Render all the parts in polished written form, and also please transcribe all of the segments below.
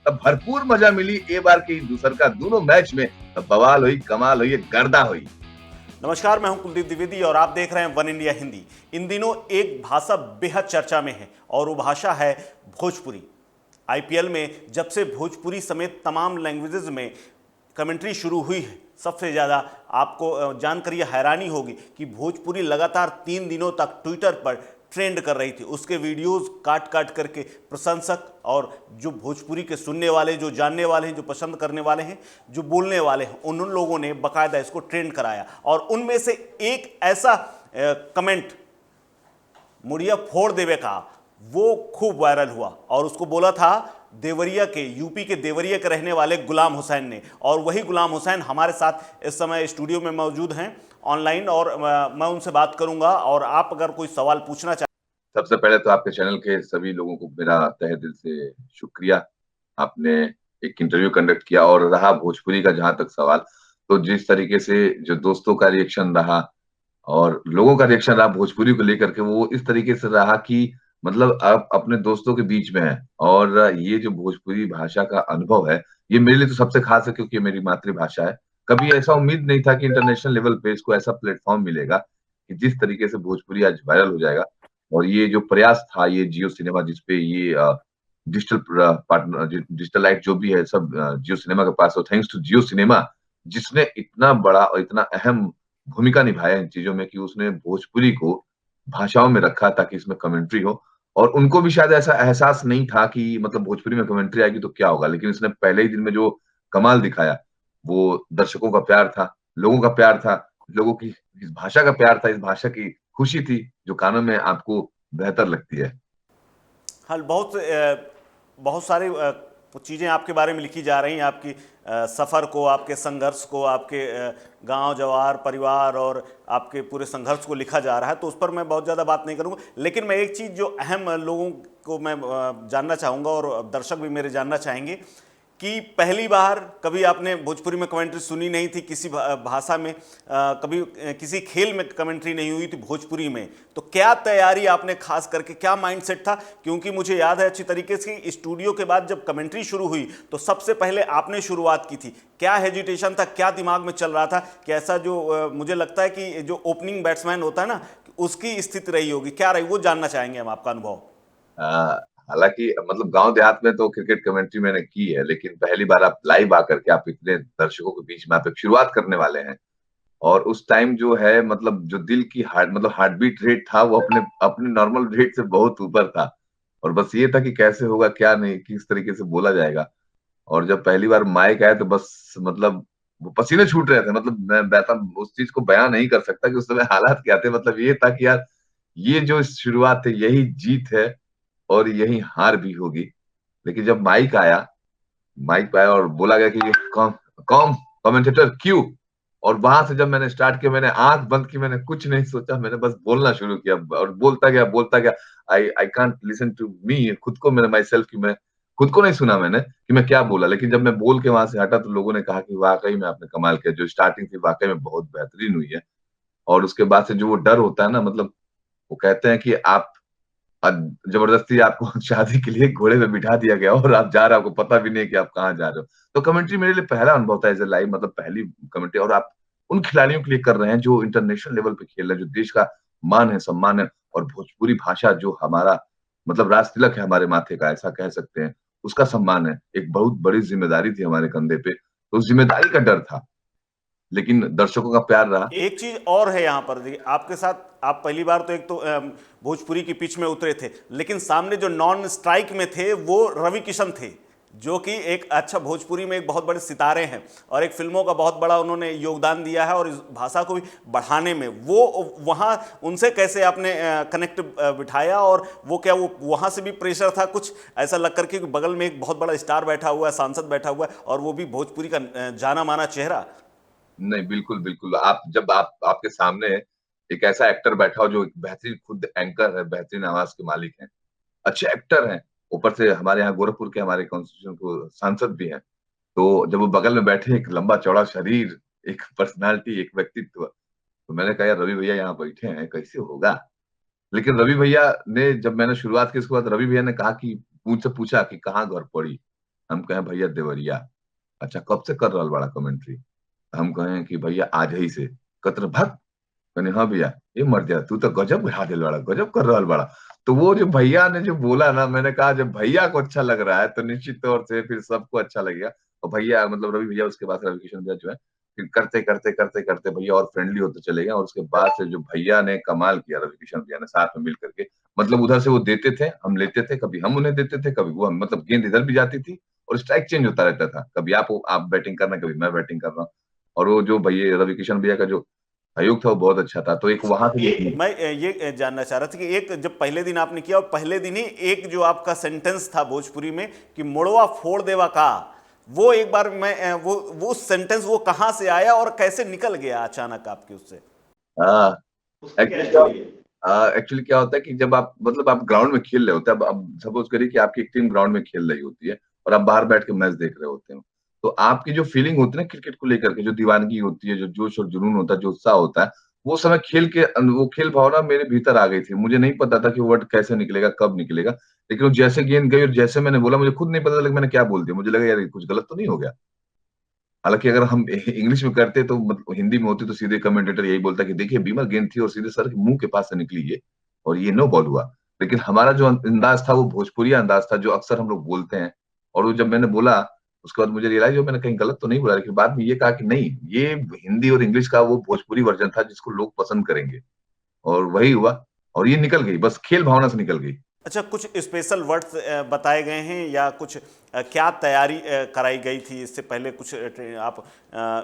तब भरपूर मजा मिली ए बार की दूसर का दोनों मैच में। तब बवाल हुई, कमाल हुई, गर्दा हुई। नमस्कार, मैं हूं कुलदीप द्विवेदी और आप देख रहे हैं वन इंडिया हिंदी। इन दिनों एक भाषा बेहद चर्चा में है और वो भाषा है भोजपुरी। आईपीएल में जब से भोजपुरी समेत तमाम लैंग्वेजेस में कमेंट्री शुरू हुई है, सबसे ज़्यादा आपको जानकर यह हैरानी होगी कि भोजपुरी लगातार 3 दिनों तक ट्विटर पर ट्रेंड कर रही थी। उसके वीडियोस काट काट करके प्रशंसक और जो भोजपुरी के सुनने वाले, जो जानने वाले हैं, जो पसंद करने वाले हैं, जो बोलने वाले हैं, उन लोगों ने बाकायदा इसको ट्रेंड कराया। और उनमें से एक ऐसा कमेंट मुड़िया फोड़ देवे का, वो खूब वायरल हुआ और उसको बोला था देवरिया के, यूपी के देवरिया के रहने वाले गुलाम हुसैन ने। और वही गुलाम हुसैन हमारे साथ इस समय स्टूडियो में मौजूद हैं ऑनलाइन, और मैं उनसे बात करूंगा। और आप अगर कोई सवाल पूछना चाहें। सबसे पहले तो आपके चैनल के सभी लोगों को मेरा तहे दिल से शुक्रिया। आपने एक इंटरव्यू कंडक्ट किया और रहा भोजपुरी का जहां तक सवाल, तो जिस तरीके से जो दोस्तों का रिएक्शन रहा और लोगों का रिएक्शन रहा भोजपुरी को लेकर के, वो इस तरीके से रहा कि मतलब आप अपने दोस्तों के बीच में हैं। और ये जो भोजपुरी भाषा का अनुभव है, ये मेरे लिए तो सबसे खास है क्योंकि ये मेरी मातृभाषा है। कभी ऐसा उम्मीद नहीं था कि इंटरनेशनल लेवल पे इसको ऐसा प्लेटफॉर्म मिलेगा कि जिस तरीके से भोजपुरी आज वायरल हो जाएगा। और ये जो प्रयास था, ये जियो सिनेमा जिसपे ये डिजिटल पार्टनर डिजिटलाइट जो भी है सब जियो सिनेमा के पास, तो थैंक्स टू जियो सिनेमा जिसने इतना बड़ा और इतना अहम भूमिका निभाया इन चीजों में कि उसने भोजपुरी को भाषाओं में रखा ताकि इसमें कमेंट्री हो। और उनको भी शायद ऐसा एहसास नहीं था कि मतलब भोजपुरी में कमेंट्री आएगी तो क्या होगा, लेकिन इसने पहले ही दिन में जो कमाल दिखाया, वो दर्शकों का प्यार था, लोगों का प्यार था, लोगों की इस भाषा का प्यार था, इस भाषा की खुशी थी जो कानों में आपको बेहतर लगती है। हाँ, बहुत सारे चीज़ें आपके बारे में लिखी जा रही हैं, आपकी सफ़र को, आपके संघर्ष को, आपके गांव जवार परिवार और आपके पूरे संघर्ष को लिखा जा रहा है, तो उस पर मैं बहुत ज़्यादा बात नहीं करूँगा। लेकिन मैं एक चीज़ जो अहम लोगों को मैं जानना चाहूँगा और दर्शक भी मेरे जानना चाहेंगे कि पहली बार कभी आपने भोजपुरी में कमेंट्री सुनी नहीं थी किसी भाषा में, कभी किसी खेल में कमेंट्री नहीं हुई थी भोजपुरी में, तो क्या तैयारी आपने खास करके, क्या माइंडसेट था? क्योंकि मुझे याद है अच्छी तरीके से स्टूडियो के बाद जब कमेंट्री शुरू हुई तो सबसे पहले आपने शुरुआत की थी। क्या हेजिटेशन था, क्या दिमाग में चल रहा था कि ऐसा जो मुझे लगता है कि जो ओपनिंग बैट्समैन होता है ना, उसकी स्थिति रही होगी, क्या रही, वो जानना चाहेंगे हम आपका अनुभव। हालांकि मतलब गांव देहात में तो क्रिकेट कमेंट्री मैंने की है, लेकिन पहली बार आप लाइव आकर के आप इतने दर्शकों के बीच में आप एक शुरुआत करने वाले हैं। और उस टाइम जो है मतलब जो दिल की हार्ट बीट रेट था वो अपने अपने नॉर्मल रेट से बहुत ऊपर था। और बस ये था कि कैसे होगा, क्या नहीं, किस तरीके से बोला जाएगा। और जब पहली बार माइक आया तो बस मतलब वो पसीने छूट रहे थे। मतलब मैं बता उस चीज को बयां नहीं कर सकता कि उस समय हालात क्या थे। मतलब ये था कि यार ये जो शुरुआत है यही जीत है और यही हार भी होगी। लेकिन जब माइक पे आया और बोला गया कि कॉम कॉम कमेंटेटर क्यू, और वहां से जब मैंने स्टार्ट किया, मैंने आंख बंद की, मैंने कुछ नहीं सोचा, मैंने बस बोलना शुरू किया और बोलता गया। I I can't listen to me, खुद को मैंने माई सेल्फ की मैं खुद को नहीं सुना मैंने कि मैं क्या बोला। लेकिन जब मैं बोल के वहां से हटा तो लोगों ने कहा कि वाकई में आपने कमाल किया, जो स्टार्टिंग थी वाकई में बहुत बेहतरीन हुई है। और उसके बाद से जो वो डर होता है ना, मतलब वो कहते हैं कि आप जबरदस्ती आपको शादी के लिए घोड़े पे बिठा दिया गया और आप जा रहे हो, आपको पता भी नहीं कि आप कहाँ जा रहे हो। तो कमेंट्री मेरे लिए पहला अनुभव था एज ए लाइव, मतलब पहली कमेंट्री। और आप उन खिलाड़ियों के लिए कर रहे हैं जो इंटरनेशनल लेवल पे खेल रहे हैं, जो देश का मान है, सम्मान है। और भोजपुरी भाषा जो हमारा मतलब राज तिलक है हमारे माथे का, ऐसा कह सकते हैं, उसका सम्मान है। एक बहुत बड़ी जिम्मेदारी थी हमारे कंधे पे, तो उस जिम्मेदारी का डर था, लेकिन दर्शकों का प्यार रहा। एक चीज और है यहाँ पर, देखिए आपके साथ, आप पहली बार तो एक तो भोजपुरी की पिच में उतरे थे, लेकिन सामने जो नॉन स्ट्राइक में थे वो रवि किशन थे, जो कि एक अच्छा भोजपुरी में एक बहुत बड़े सितारे हैं और एक फिल्मों का बहुत बड़ा उन्होंने योगदान दिया है और इस भाषा को भी बढ़ाने में। वो वहाँ उनसे कैसे आपने कनेक्ट बिठाया, और वो क्या वो वहाँ से भी प्रेशर था कुछ ऐसा लग करके कि बगल में एक बहुत बड़ा स्टार बैठा हुआ है, सांसद बैठा हुआ है, और वो भी भोजपुरी का जाना माना चेहरा। नहीं, बिल्कुल, बिल्कुल। आप जब आप आपके सामने एक ऐसा एक्टर बैठा हो जो एक बेहतरीन खुद एंकर है, बेहतरीन आवाज के मालिक हैं, अच्छे एक्टर हैं, ऊपर से हमारे यहाँ गोरखपुर के हमारे कॉन्स्टिट्यूशन को सांसद भी हैं। तो जब वो बगल में बैठे, एक लंबा-चौड़ा शरीर, एक पर्सनैलिटी, एक व्यक्तित्व, तो मैंने कहा यार रवि भैया यहाँ बैठे हैं, कैसे होगा? लेकिन रवि भैया ने जब मैंने शुरुआत की, उसके बाद रवि भैया ने कहा कि मुझसे पूछा कि कहाँ घर पड़ी? हम कहें भैया देवरिया। अच्छा कब से कर रहल बड़ा कमेंट्री? हम कहें कि भैया आज ही से। कतर भग। मैंने हाँ भैया, ये मर जा तू तो गजब गा दिल बड़ा, गजब कर रहल बड़ा। तो वो जो भैया ने जो बोला ना, मैंने कहा जब भैया को अच्छा लग रहा है तो निश्चित तौर से फिर सबको अच्छा लगेगा। और भैया मतलब रवि भैया, उसके बाद रवि किशन भैया जो है, फिर करते करते करते करते भैया और फ्रेंडली होते चले गए। और उसके बाद से जो भैया ने कमाल किया, रवि किशन भैया ने साथ में मिल करके, मतलब उधर से वो देते थे, हम लेते थे, कभी हम उन्हें देते थे, कभी वो मतलब गेंद इधर भी जाती थी और स्ट्राइक चेंज होता रहता था, कभी आप बैटिंग करना, कभी मैं बैटिंग कर रहा हूँ। और वो जो भैया रवि किशन भैया का जो सहयोग था वो बहुत अच्छा था। तो एक वहां से मैं ये जानना चाह रहा था कि एक जब पहले दिन आपने किया और पहले दिन ही एक जो आपका सेंटेंस था भोजपुरी में कि मोड़वा फोड़ देवा का, वो एक बार मैं वो सेंटेंस वो कहाँ से आया और कैसे निकल गया अचानक आपके उससे? हाँ, उसकी क्या एक्चुअली स्टोरी है? एक्चुअली क्या होता है कि जब आप मतलब आप ग्राउंड में खेल रहे होते हैं, अब सपोज करिए कि आपकी एक टीम ग्राउंड में खेल रही होती है और आप बाहर बैठ के मैच देख रहे होते हो, तो आपकी जो फीलिंग होती है ना क्रिकेट को लेकर के, जो दीवानगी होती है, जो जोश और जुनून होता है, जो उत्साह होता है, वो समय खेल के वो खेल भावना मेरे भीतर आ गई थी। मुझे नहीं पता था कि वर्ड कैसे निकलेगा, कब निकलेगा, लेकिन वो जैसे गेंद गई और जैसे मैंने बोला, मुझे खुद नहीं पता लगा मैंने क्या बोल दिया। मुझे लगा यार ये कुछ गलत तो नहीं हो गया। हालांकि अगर हम इंग्लिश में करते तो मतलब हिंदी में होती तो सीधे कमेंटेटर यही बोलता कि देखिए बीमर गेंद थी और सीधे सर के मुंह के पास से निकली ये, और ये नो बॉल हुआ। लेकिन हमारा जो अंदाज था वो भोजपुरी अंदाज था, जो अक्सर हम लोग बोलते हैं। और वो जब मैंने बोला, उसके बाद मुझे रियलाइज हो मैंने कहीं गलत तो नहीं बोला, लेकिन बाद में ये कहा कि नहीं, ये हिंदी और इंग्लिश का वो भोजपुरी वर्जन था जिसको लोग पसंद करेंगे। और वही हुआ, और ये निकल गई, बस खेल भावना से निकल गई। अच्छा, कुछ स्पेशल वर्ड्स बताए गए हैं या कुछ क्या तैयारी कराई गई थी इससे पहले? कुछ आप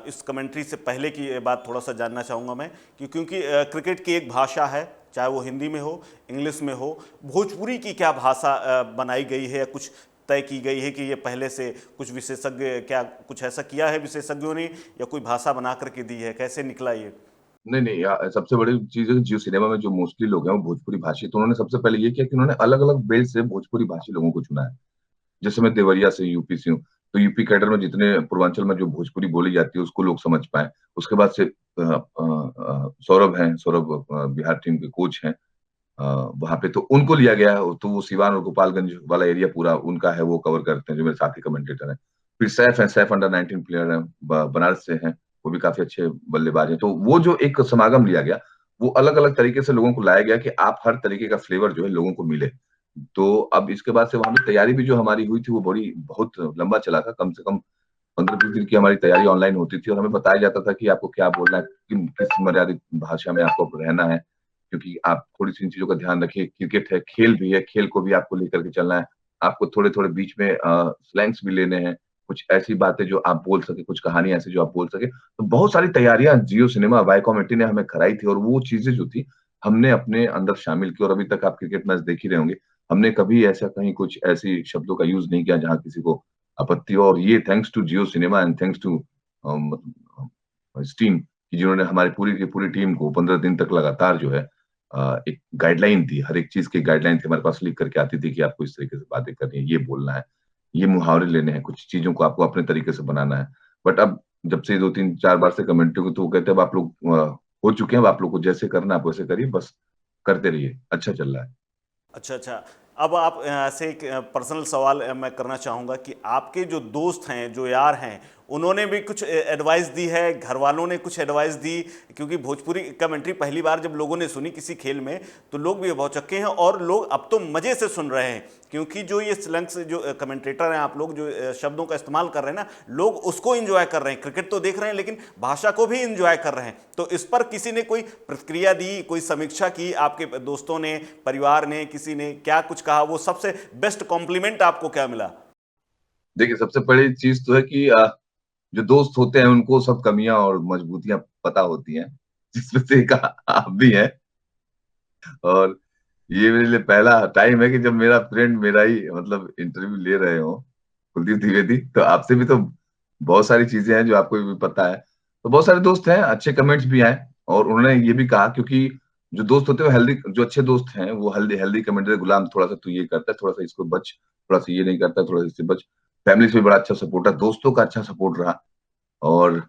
इस कमेंट्री से पहले की बात थोड़ा सा जानना चाहूँगा मैं, क्योंकि क्रिकेट की एक भाषा है, चाहे वो हिंदी में हो, इंग्लिश में हो। भोजपुरी की क्या भाषा बनाई गई है या कुछ तय की गई है कि ये पहले से कुछ विशेषज्ञ, क्या कुछ ऐसा किया है विशेषज्ञों ने या कोई भाषा बना करके दी है? कैसे निकला ये? नहीं, नहीं सबसे बड़ी चीज़ है कि जियो सिनेमा में जो मोस्टली लोग हैं वो भोजपुरी भाषी, तो उन्होंने सबसे पहले ये किया कि उन्होंने अलग-अलग बेल्ट से भोजपुरी भाषी लोगों को चुना है। जैसे मैं देवरिया से यूपी से हूँ, तो यूपी कैडर में जितने पूर्वांचल में जो भोजपुरी बोली जाती है उसको लोग समझ पाएँ। उसके बाद से सौरभ हैं, सौरभ बिहार टीम के कोच हैं। वहाँ पे तो उनको लिया गया है, तो वो सिवान और गोपालगंज वाला एरिया पूरा उनका है, वो कवर करते हैं, जो मेरे साथी कमेंटेटर हैं। फिर सैफ हैं, सैफ अंडर 19 प्लेयर हैं, बनारस से हैं, वो भी काफी अच्छे बल्लेबाज हैं। तो वो जो एक समागम लिया गया, वो अलग-अलग तरीके से लोगों को लाया गया कि आप हर तरीके का फ्लेवर जो है लोगों को मिले। तो अब इसके बाद से वहाँ पे तैयारी भी जो हमारी हुई थी वो बड़ी बहुत लंबा चला था, कम से कम 15-20 दिन की हमारी तैयारी ऑनलाइन होती थी और हमें बताया जाता था कि आपको क्या बोलना है, किस मर्यादित भाषा में आपको रहना है, क्योंकि आप थोड़ी-सी इन चीज़ों का ध्यान रखिए। क्रिकेट है, खेल भी है, खेल को भी आपको लेकर के चलना है। आपको थोड़े-थोड़े बीच में स्लैंग्स भी लेने हैं, कुछ ऐसी बातें जो आप बोल सकें, कुछ कहानी ऐसी जो आप बोल सकें। तो बहुत सारी तैयारियाँ जियो सिनेमा, वाईकॉम 80 ने हमें कराई थी और वो चीज़ें जो थी, हमने अपने अंदर शामिल की और अभी तक आप क्रिकेट मैच देख ही रहे होंगे। हमने कभी ऐसा कहीं कुछ ऐसी शब्दों का यूज़ नहीं किया जहाँ किसी को आपत्ति हो, और ये thanks to Jio Cinema and thanks to इस टीम कि जिन्होंने हमारी पूरी की पूरी टीम को 15 दिन तक लगातार जो है एक गाइडलाइन थी, हर एक चीज़ की गाइडलाइन थी, हमारे पास लिख करके आती थी कि आपको इस तरीके से बातें करनी है, ये बोलना है, ये मुहावरे लेने हैं, कुछ चीज़ों को आपको अपने तरीके से बनाना है। बट अब जब से 2-3-4 बार से कमेंट्री को, तो वो कहते हैं अब आप लोग हो चुके हैं, अब आप लोग को जैसे करना है आप वैसे करिए, बस करते रहिए, अच्छा चल रहा है। अच्छा, अच्छा। अब आप से एक पर्सनल सवाल मैं करना चाहूँगा कि आपके जो दोस्त हैं, जो यार हैं, उन्होंने भी कुछ एडवाइस दी है, घर वालों ने कुछ एडवाइस दी? क्योंकि भोजपुरी कमेंट्री पहली बार जब लोगों ने सुनी किसी खेल में, तो लोग भी भौचक्के हैं और लोग अब तो मज़े से सुन रहे हैं, क्योंकि जो ये स्लैंग्स, जो कमेंटेटर हैं आप लोग, जो शब्दों का इस्तेमाल कर रहे हैं ना, लोग उसको एंजॉय कर रहे हैं। क्रिकेट तो देख रहे हैं लेकिन भाषा को भी एंजॉय कर रहे हैं। तो इस पर किसी ने कोई प्रतिक्रिया दी, कोई समीक्षा की? आपके दोस्तों ने, परिवार ने, किसी ने क्या कुछ कहा? वो सबसे बेस्ट कॉम्प्लीमेंट आपको क्या मिला? देखिए, सबसे बड़ी चीज़ तो है कि जो दोस्त होते हैं उनको सब कमियाँ और मजबूतियाँ पता होती हैं, जिसमें से एक आप भी हैं। और ये मेरे लिए पहला टाइम है कि जब मेरा फ्रेंड मेरा ही मतलब इंटरव्यू ले रहे हो, कुलदीप द्विवेदी। तो आपसे भी तो बहुत सारी चीजें हैं जो आपको भी पता है। तो बहुत सारे दोस्त हैं, अच्छे कमेंट्स भी आए, और उन्होंने ये भी कहा, क्योंकि जो दोस्त होते हैं हेल्दी, जो अच्छे दोस्त हैं वो हेल्दी हेल्दी कमेंट, गुलाम थोड़ा सा तू ये करता है, थोड़ा सा इसको बच, थोड़ा सा ये नहीं करता, थोड़ा सा इससे बच। फैमिली से भी बड़ा अच्छा सपोर्ट है, दोस्तों का अच्छा सपोर्ट रहा। और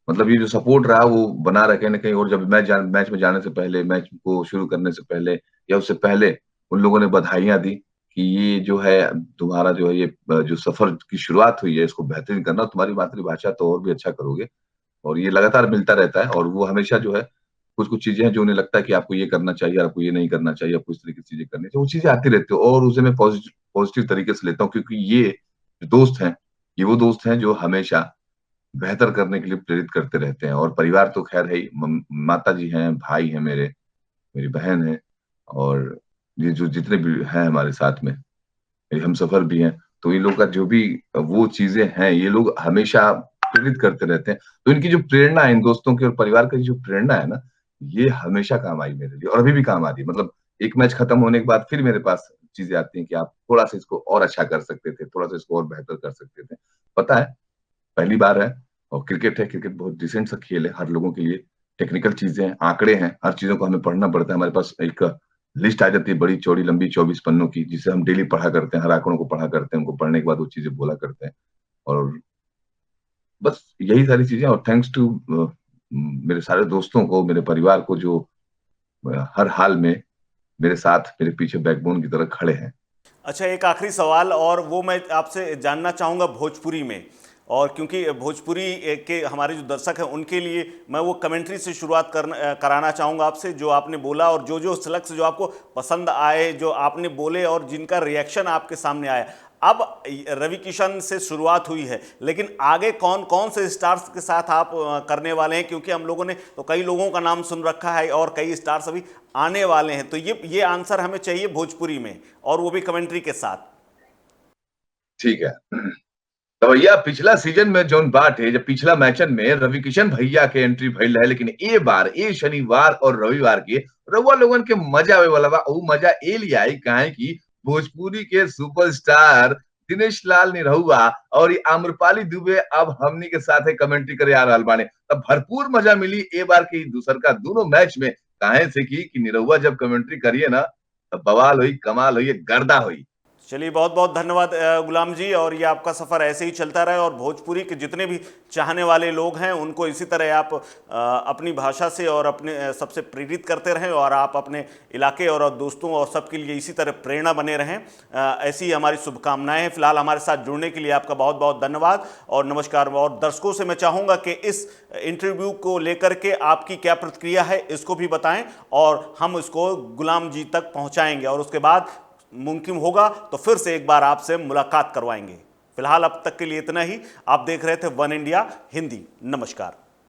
मतलब ये जो सपोर्ट रहा वो बना रहा कहीं न कहीं। और जब मैच में जाने से पहले, मैच को शुरू करने से पहले या उससे पहले उन लोगों ने बधाइयाँ दी कि ये जो है तुम्हारा जो है ये जो सफर की शुरुआत हुई है इसको बेहतरीन करना, तुम्हारी मातृभाषा तो और भी अच्छा करोगे। और ये लगातार मिलता रहता है, और वो हमेशा जो है कुछ कुछ चीजें हैं जो उन्हें लगता है कि आपको ये करना चाहिए, आपको ये नहीं करना चाहिए, आपको इस तरीके की चीजें करनी चाहिए, वो चीजें आती रहती है, और उसे मैं पॉजिटिव पॉजिटिव तरीके से लेता हूँ, क्योंकि ये जो दोस्त हैं, ये वो दोस्त हैं जो हमेशा बेहतर करने के लिए प्रेरित करते रहते हैं। और परिवार तो खैर है ही, माता जी हैं, भाई हैं मेरे, मेरी बहन है, और ये जो जितने भी हैं हमारे साथ में, मेरे हमसफर भी हैं, तो ये लोग का जो भी वो चीजें हैं, ये लोग हमेशा प्रेरित करते रहते हैं। तो इनकी जो प्रेरणा है, इन दोस्तों की और परिवार की जो प्रेरणा है ना, ये हमेशा काम आई मेरे लिए, और अभी भी काम आ रही है। मतलब एक मैच खत्म होने के बाद फिर मेरे पास चीजें आती हैं कि आप थोड़ा सा इसको और अच्छा कर सकते थे, थोड़ा सा इसको और बेहतर कर सकते थे। पता है, पहली बार है, और क्रिकेट है, क्रिकेट बहुत डिसेंट सा खेल है हर लोगों के लिए। टेक्निकल चीजें हैं, आंकड़े हैं, हर चीजों को हमें पढ़ना पड़ता है। हमारे पास एक लिस्ट आ जाती है बड़ी चौड़ी लंबी 24 पन्नों की, जिसे हम डेली पढ़ा करते हैं, हर आंकड़ों को पढ़ा करते हैं, उनको पढ़ने के बाद वो चीजें बोला करते हैं। और बस यही सारी चीजें, और थैंक्स टू मेरे सारे दोस्तों को, मेरे परिवार को, जो हर हाल में मेरे साथ, मेरे पीछे बैकबोन की तरह खड़े हैं। अच्छा, एक आखिरी सवाल, और वो मैं आपसे जानना चाहूँगा भोजपुरी में। और क्योंकि भोजपुरी के हमारे जो दर्शक हैं उनके लिए मैं वो कमेंट्री से शुरुआत कराना चाहूँगा आपसे, जो आपने बोला और जो जो लफ्ज़ जो आपको पसंद आए, जो आपने बोले और जिनका रिएक्शन आपके सामने आया। अब रवि किशन से शुरुआत हुई है, लेकिन आगे कौन कौन से स्टार्स के साथ आप करने वाले हैं? क्योंकि हम लोगों ने तो कई लोगों का नाम सुन रखा है और कई स्टार्स अभी आने वाले हैं, तो ये आंसर हमें चाहिए भोजपुरी में, और वो भी कमेंट्री के साथ। ठीक है, तो भैया पिछला सीजन में जौन बाटे, जब पिछला मैचन में रवि किशन भैया के एंट्री भइल रहे, लेकिन ए बार ए शनिवार और रविवार के रउआ लोगन के मजा आवे वाला बा। ऊ मजा ए लिए आई काहे कि भोजपुरी के सुपरस्टार दिनेश लाल निरहुआ और ये आम्रपाली दुबे अब हमनी के साथ कमेंट्री करे आ रहल बाने। तब भरपूर मजा मिली ए बार के दूसर का दोनों मैच में, काहे से कि निरहुआ जब कमेंट्री करिए ना, तब बवाल हुई, कमाल हुई, गर्दा हुई। चलिए, बहुत बहुत धन्यवाद गुलाम जी, और ये आपका सफ़र ऐसे ही चलता रहे, और भोजपुरी के जितने भी चाहने वाले लोग हैं उनको इसी तरह आप अपनी भाषा से और अपने सबसे प्रेरित करते रहें, और आप अपने इलाके और दोस्तों और सबके लिए इसी तरह प्रेरणा बने रहें। ऐसी हमारी शुभकामनाएं हैं। फिलहाल हमारे साथ जुड़ने के लिए आपका बहुत बहुत धन्यवाद और नमस्कार। और दर्शकों से मैं चाहूँगा कि इस इंटरव्यू को लेकर के आपकी क्या प्रतिक्रिया है इसको भी बताएं, और हम इसको गुलाम जी तक पहुँचाएँगे, और उसके बाद मुमकिन होगा तो फिर से एक बार आपसे मुलाकात करवाएंगे। फिलहाल अब तक के लिए इतना ही। आप देख रहे थे वन इंडिया हिंदी। नमस्कार।